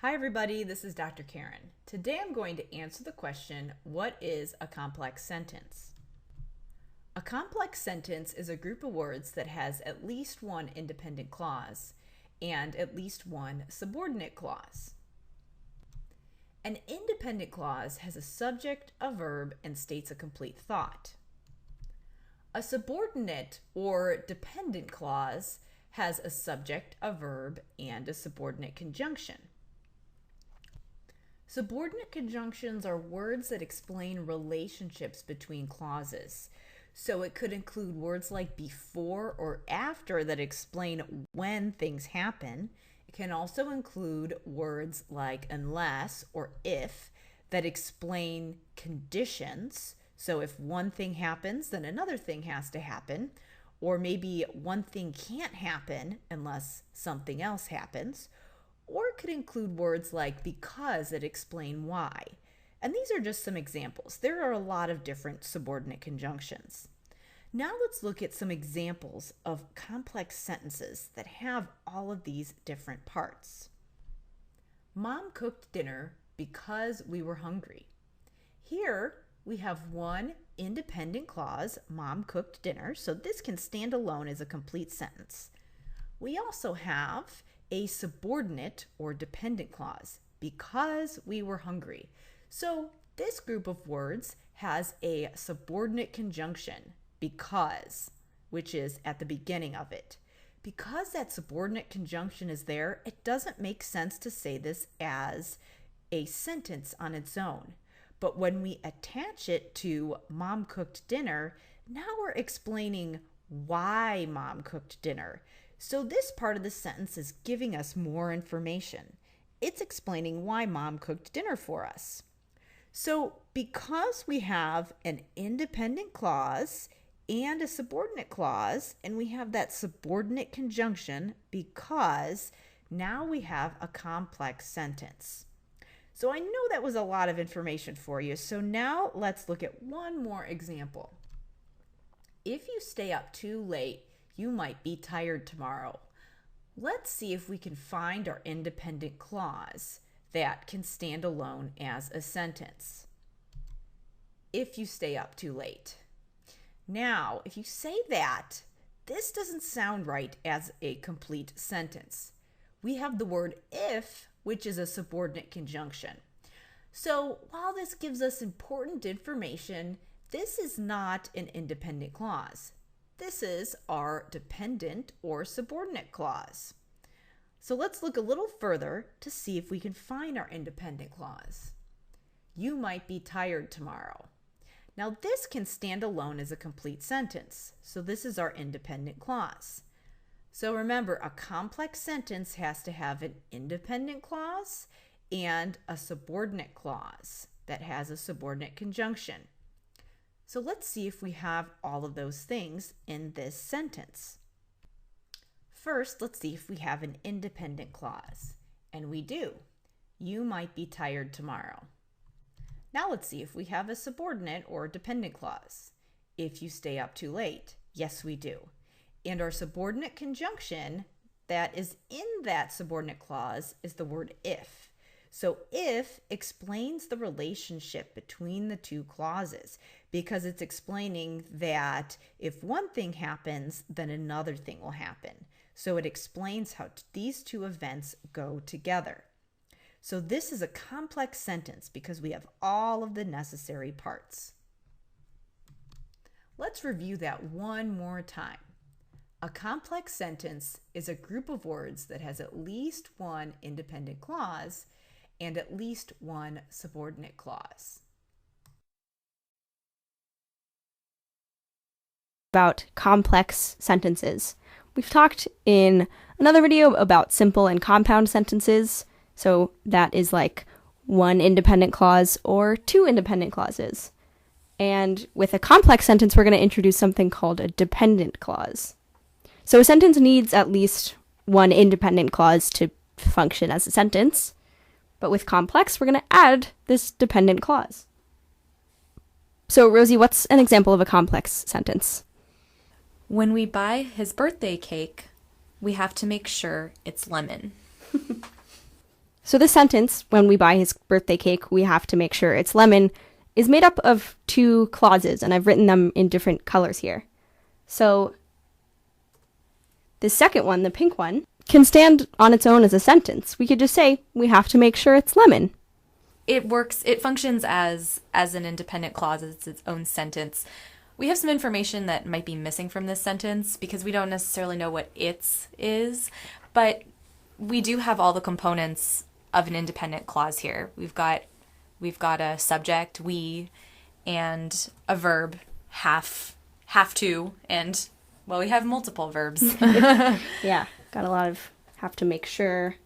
Hi everybody, this is Dr. Karen. Today I'm going to answer the question, what is a complex sentence? A complex sentence is a group of words that has at least one independent clause and at least one subordinate clause. An independent clause has a subject, a verb, and states a complete thought. A subordinate or dependent clause has a subject, a verb, and a subordinate conjunction. Subordinate conjunctions are words that explain relationships between clauses. So it could include words like before or after that explain when things happen. It can also include words like unless or if that explain conditions. So if one thing happens, then another thing has to happen. Or maybe one thing can't happen unless something else happens. Or it could include words like because that explain why. And these are just some examples. There are a lot of different subordinate conjunctions. Now let's look at some examples of complex sentences that have all of these different parts. Mom cooked dinner because we were hungry. Here we have one independent clause, Mom cooked dinner, so this can stand alone as a complete sentence. We also have a subordinate or dependent clause, because we were hungry. So this group of words has a subordinate conjunction, because, which is at the beginning of it. Because that subordinate conjunction is there, it doesn't make sense to say this as a sentence on its own. But when we attach it to Mom cooked dinner, now we're explaining why Mom cooked dinner. So this part of the sentence is giving us more information. It's explaining why Mom cooked dinner for us. So because we have an independent clause and a subordinate clause, and we have that subordinate conjunction because, now we have a complex sentence. So I know that was a lot of information for you. So now let's look at one more example. If you stay up too late, you might be tired tomorrow. Let's see if we can find our independent clause that can stand alone as a sentence. If you stay up too late. Now, if you say that, this doesn't sound right as a complete sentence. We have the word if, which is a subordinate conjunction. So while this gives us important information, this is not an independent clause. This is our dependent or subordinate clause. So let's look a little further to see if we can find our independent clause. You might be tired tomorrow. Now this can stand alone as a complete sentence. So this is our independent clause. So remember, a complex sentence has to have an independent clause and a subordinate clause that has a subordinate conjunction. So let's see if we have all of those things in this sentence. First, let's see if we have an independent clause. And we do. You might be tired tomorrow. Now let's see if we have a subordinate or dependent clause. If you stay up too late. Yes, we do. And our subordinate conjunction that is in that subordinate clause is the word if. So if explains the relationship between the two clauses because it's explaining that if one thing happens, then another thing will happen. So it explains how these two events go together. So this is a complex sentence because we have all of the necessary parts. Let's review that one more time. A complex sentence is a group of words that has at least one independent clause and at least one subordinate clause. About complex sentences. We've talked in another video about simple and compound sentences. So that is like one independent clause or two independent clauses. And with a complex sentence, we're going to introduce something called a dependent clause. So a sentence needs at least one independent clause to function as a sentence. But with complex, we're going to add this dependent clause. So Rosie, what's an example of a complex sentence? When we buy his birthday cake, we have to make sure it's lemon. So this sentence, when we buy his birthday cake, we have to make sure it's lemon, is made up of two clauses, and I've written them in different colors here. So the second one, the pink one, can stand on its own as a sentence. We could just say, we have to make sure it's lemon. It functions as an independent clause, it's its own sentence. We have some information that might be missing from this sentence because we don't necessarily know what its is, but we do have all the components of an independent clause here. We've got a subject, we, and a verb, have to, and, well, we have multiple verbs. Yeah, got a lot of have to make sure.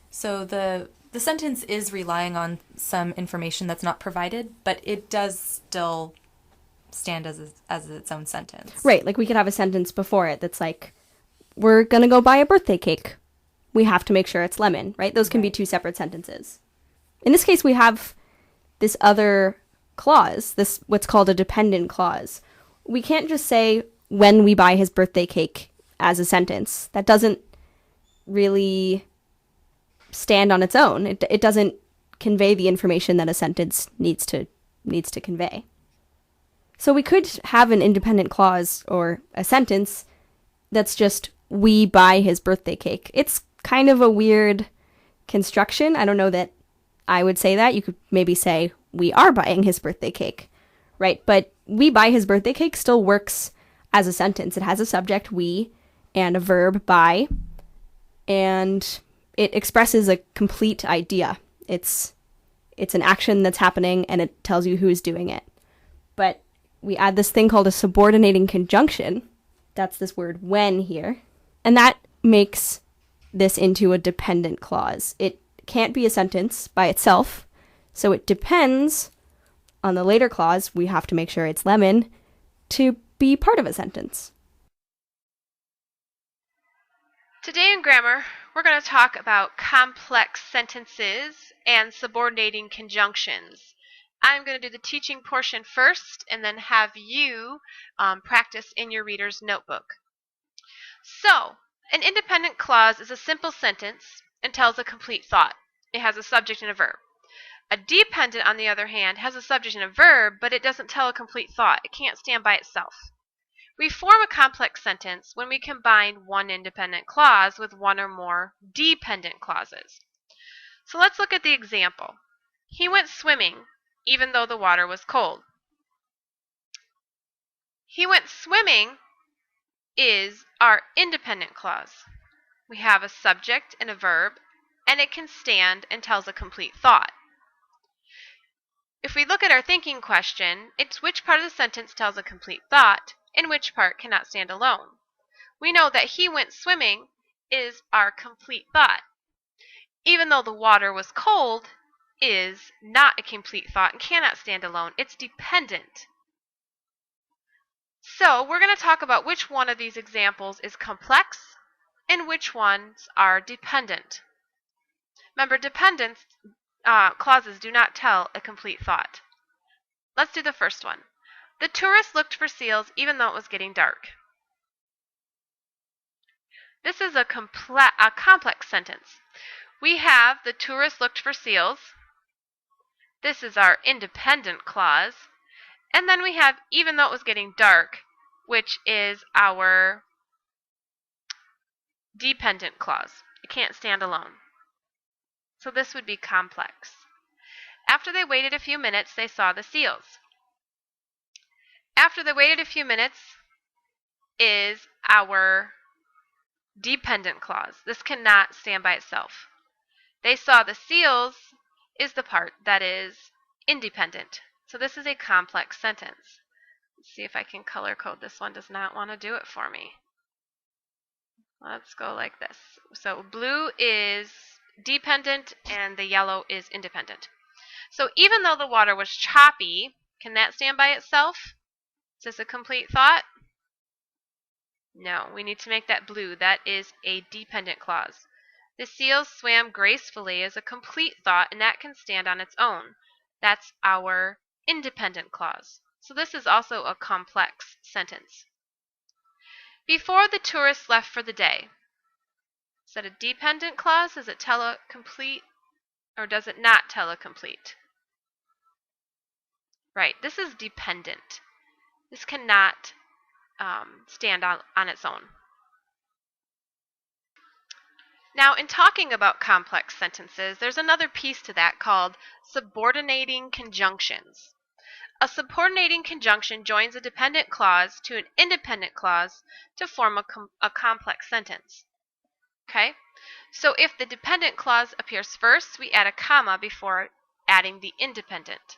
So the sentence is relying on some information that's not provided, but it does still stand as its own sentence. Right, like we could have a sentence before it that's like, we're going to go buy a birthday cake. We have to make sure it's lemon, right? Those can be two separate sentences. In this case, we have this other clause, this what's called a dependent clause. We can't just say, when we buy his birthday cake as a sentence. That doesn't really stand on its own. It doesn't convey the information that a sentence needs to convey. So we could have an independent clause or a sentence that's just, we buy his birthday cake. It's kind of a weird construction. I don't know that I would say that. You could maybe say, we are buying his birthday cake, right? But we buy his birthday cake still works as a sentence. It has a subject, we, and a verb, buy, and it expresses a complete idea. It's an action that's happening, and it tells you who's doing it. But we add this thing called a subordinating conjunction. That's this word when here. And that makes this into a dependent clause. It can't be a sentence by itself, so it depends on the later clause, we have to make sure it's lemon, to be part of a sentence. Today in grammar, we're going to talk about complex sentences and subordinating conjunctions. I'm going to do the teaching portion first and then have you practice in your reader's notebook. So, an independent clause is a simple sentence and tells a complete thought. It has a subject and a verb. A dependent, on the other hand, has a subject and a verb, but it doesn't tell a complete thought. It can't stand by itself. We form a complex sentence when we combine one independent clause with one or more dependent clauses. So let's look at the example. He went swimming even though the water was cold. He went swimming is our independent clause. We have a subject and a verb, and it can stand and tells a complete thought. If we look at our thinking question, it's which part of the sentence tells a complete thought and which part cannot stand alone. We know that he went swimming is our complete thought. Even though the water was cold is not a complete thought and cannot stand alone. It's dependent. So we're going to talk about which one of these examples is complex and which ones are dependent. Remember, dependent clauses do not tell a complete thought. Let's do the first one. The tourist looked for seals even though it was getting dark. This is a complex sentence. We have the tourist looked for seals. This is our independent clause. And then we have even though it was getting dark, which is our dependent clause. It can't stand alone. So this would be complex. After they waited a few minutes, they saw the seals. After they waited a few minutes is our dependent clause. This cannot stand by itself. They saw the seals is the part that is independent. So this is a complex sentence. Let's see if I can color code. This one does not want to do it for me. Let's go like this. So blue is dependent and the yellow is independent. So even though the water was choppy, can that stand by itself? Is this a complete thought? No, we need to make that blue. That is a dependent clause. The seals swam gracefully is a complete thought, and that can stand on its own. That's our independent clause. So this is also a complex sentence. Before the tourists left for the day. Is that a dependent clause? Does it tell a complete Or does it not tell a complete? Right, this is dependent. This cannot stand on its own. Now, in talking about complex sentences, there's another piece to that called subordinating conjunctions. A subordinating conjunction joins a dependent clause to an independent clause to form a complex sentence. Okay? So if the dependent clause appears first, we add a comma before adding the independent.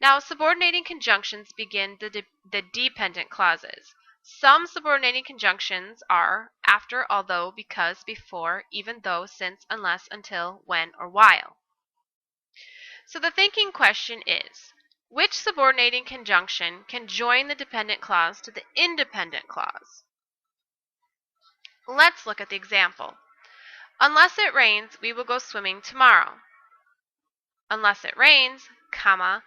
Now, subordinating conjunctions begin the dependent clauses. Some subordinating conjunctions are after, although, because, before, even though, since, unless, until, when, or while. So the thinking question is, which subordinating conjunction can join the dependent clause to the independent clause? Let's look at the example. Unless it rains, we will go swimming tomorrow. Unless it rains, comma,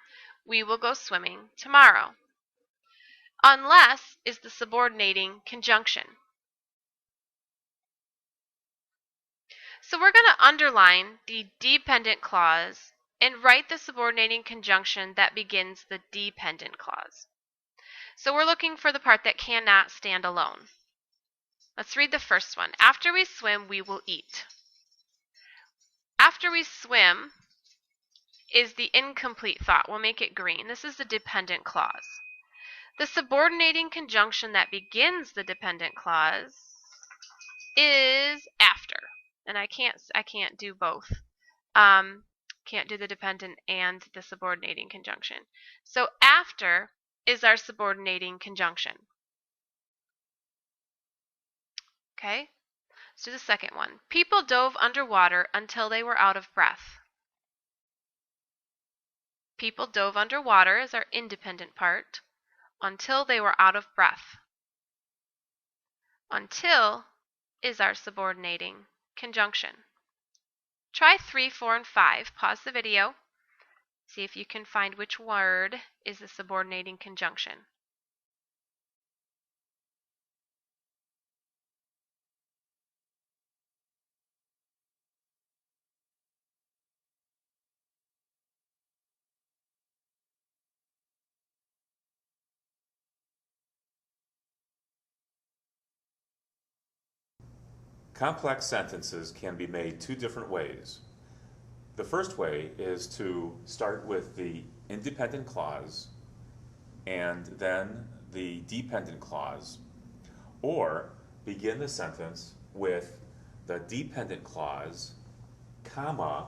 we will go swimming tomorrow. Unless is the subordinating conjunction. So we're going to underline the dependent clause and write the subordinating conjunction that begins the dependent clause. So we're looking for the part that cannot stand alone. Let's read the first one. After we swim, we will eat. After we swim is the incomplete thought. We'll make it green. This is the dependent clause. The subordinating conjunction that begins the dependent clause is after. And I can't do both. Can't do the dependent and the subordinating conjunction. So after is our subordinating conjunction. Okay? Let's do the second one. People dove underwater until they were out of breath. People dove underwater is our independent part until they were out of breath. Until is our subordinating conjunction. Try 3, 4, and 5. Pause the video. See if you can find which word is the subordinating conjunction. Complex sentences can be made two different ways. The first way is to start with the independent clause and then the dependent clause, or begin the sentence with the dependent clause, comma,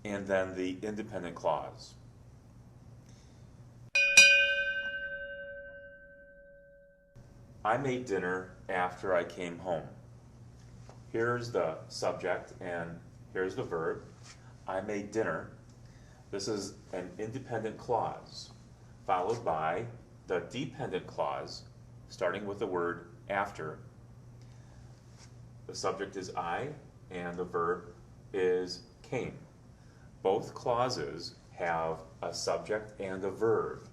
and then the independent clause. I made dinner after I came home. Here's the subject and here's the verb. I made dinner. This is an independent clause, followed by the dependent clause, starting with the word after. The subject is I, and the verb is came. Both clauses have a subject and a verb.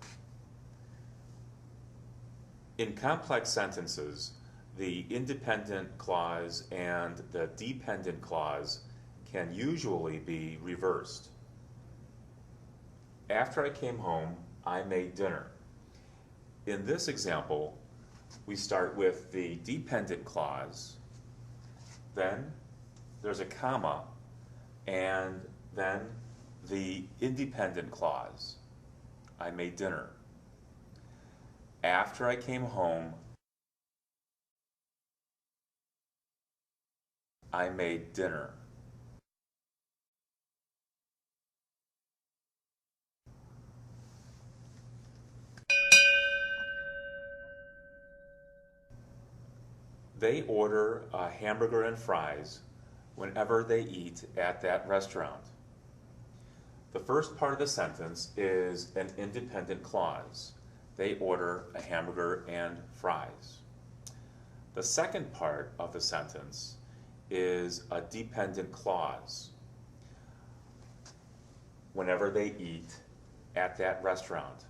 In complex sentences, the independent clause and the dependent clause can usually be reversed. After I came home, I made dinner. In this example, we start with the dependent clause, then there's a comma, and then the independent clause. I made dinner. After I came home, I made dinner. They order a hamburger and fries whenever they eat at that restaurant. The first part of the sentence is an independent clause. They order a hamburger and fries. The second part of the sentence is a dependent clause. Whenever they eat at that restaurant.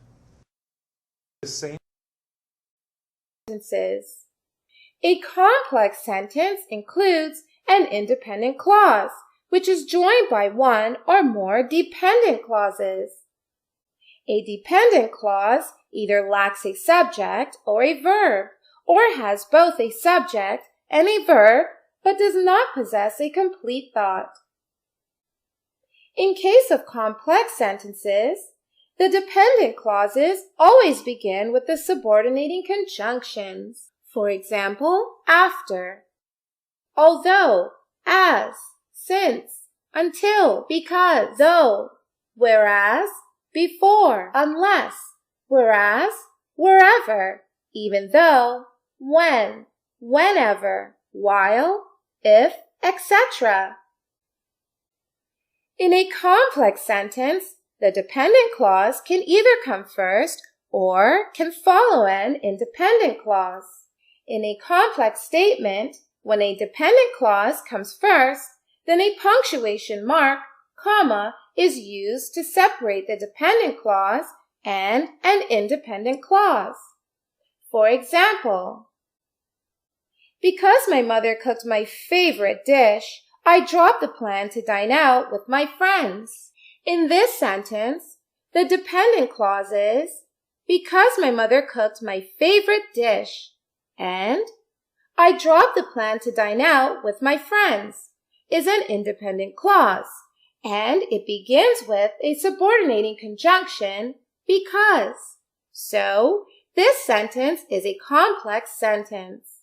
The same sentences. A complex sentence includes an independent clause, which is joined by one or more dependent clauses. A dependent clause either lacks a subject or a verb, or has both a subject and a verb, but does not possess a complete thought. In case of complex sentences, the dependent clauses always begin with the subordinating conjunctions. For example, after, although, as, since, until, because, though, whereas, before, unless, whereas, wherever, even though, when, whenever, while, if, etc. In a complex sentence, the dependent clause can either come first or can follow an independent clause. In a complex statement, when a dependent clause comes first, then a punctuation mark, comma, is used to separate the dependent clause and an independent clause. For example, because my mother cooked my favorite dish, I dropped the plan to dine out with my friends. In this sentence, the dependent clause is, because my mother cooked my favorite dish, and I dropped the plan to dine out with my friends is an independent clause, and it begins with a subordinating conjunction, because. So, this sentence is a complex sentence.